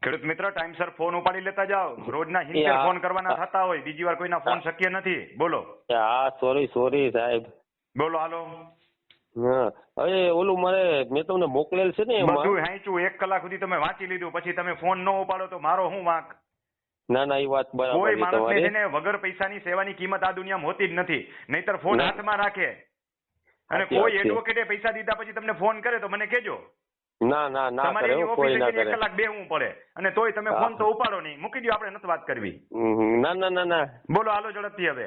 ખેડૂત મિત્ર ટાઈમસર ફોન ઉપાડી લેતા જાઓ. રોજના 70 ફોન કરવાના થતા હોય, બીજી વાર કોઈના ફોન શક્ય નથી. બોલો. હા સોરી સાહેબ. બોલો હાલો. હા હવે ઓલું મેં તમને મોકલેલ છે ને એમાં બધું હાંચ્યું, 1 કલાક સુધી તમે વાંચી લીધું, પછી તમે ફોન ન ઉપાડો તો મારો શું વાંક? ના એ વાત બરાબર કોઈ છે માણસને તમારી. છે ને વગર પૈસાની સેવાની કિંમત આ દુનિયામાં હોતી જ નથી. નહીતર ફોન ના. હાથમાં રાખે. અને સાચી કોઈ વાત છે. એડવોકેટે પૈસા દીધા પછી તમને ફોન કરે તો મને કહેજો. ના તમારે કરે એની હો, કોઈ ઓફિસે ના જઈને 1 કરે. કલાક બેહવું પડે અને તોય તમે હા. ફોન તો ઉપાડો નહીં. મૂકી દો, આપણે નથી વાત કરવી. ના. બોલો હાલો ઝડપથી હવે.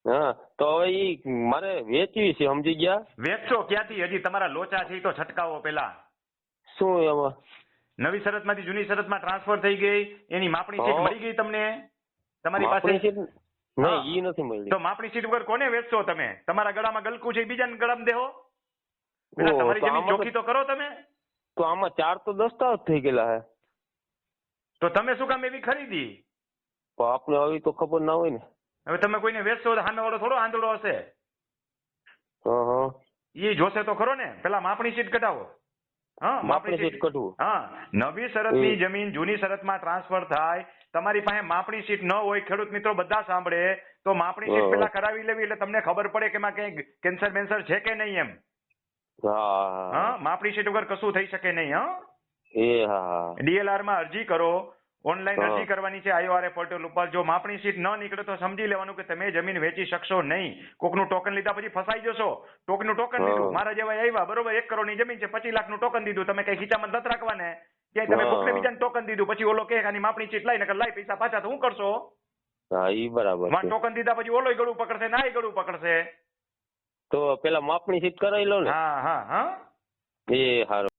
હા તો હવે ઈ મારે વેચવી છે, સમજી ગયા? વેચશો ક્યાંથી? હજી તમારા લોચા છે ઈ તો છટકાવો પેલા. શું એમાં? નવી શરતમાંથી જૂની શરતમાં ટ્રાન્સફર થઈ ગઈ, એની માપણી સીટ હા. મળી ગઈ તમને તમારી માપણી પાસે? છે? હા. નહીં ઈ નથી મળી. તો માપણી સીટ વગર કોને વેચશો તમે? તમારા ગળામાં ગલકું છે એ બીજાને ગળામાં દેહો. પેલા ઓહ, તમારી તો જમીન આમાં ચોખ્ખી તો કરો તમે. તો આમાં 4 તો દસ્તાવેજ થઈ ગયેલા હે. તો તમે શું કામ એવી ખરીદી? તો આપને આવી તો ખબર ના હોય ને. હવે તમે કોઈને વેચશો તો સામેવાળો થોડો આંધળો હશે. હા એ જોશે તો ખરો ને. પેલા માપણી સીટ કઢાવો. હા, માપણી સીટ કઢવું. હા, નવી શરતની જમીન જૂની શરતમાં ટ્રાન્સફર થાય, તમારી પાસે માપણી સીટ ન હોય, ખેડૂત મિત્રો બધા સાંભળે, તો માપણી સીટ પેલા કરાવી લેવી, એટલે તમને ખબર પડે કે એમાં કઈ કેન્સર બેન્સર છે કે નહીં એમ. હા હા, માપણી સીટ વગર કશું થઈ શકે નહીં. હા, એ હા. DLR માં અરજી કરો. ઓનલાઈન હા. અરજી કરવાની છે IORA પોર્ટલ ઉપર. જો માપણી સીટ ન નીકળે તો સમજી લેવાનું કે તમે જમીન વેચી શકશો નહીં. કોકનું ટોકન લીધા પછી ફસાઈ જશો. ટોકનનું ટોકન હા. લીધું, મારા જેવા આવ્યા, બરોબર, 1 કરોડની જમીન છે, 25 લાખનું ટોકન દીધું, તમે કઈ ખીચામાં નથી રાખવાને. ક્યાંય તમે હા. કોકને બીજાને ટોકન દીધું, પછી ઓલો કે આની માપણી સીટ લાઈ, નકર લાઈ પૈસા પાછા, તો શું કરશો? હા ઈ બરાબર માં છે. ટોકન દીધા પછી ઓલોય ગળું પકડશે, નાય ગળું પકડશે. તો પેલા માપણી સીટ કરાવી લો ને. હા. એ હારું.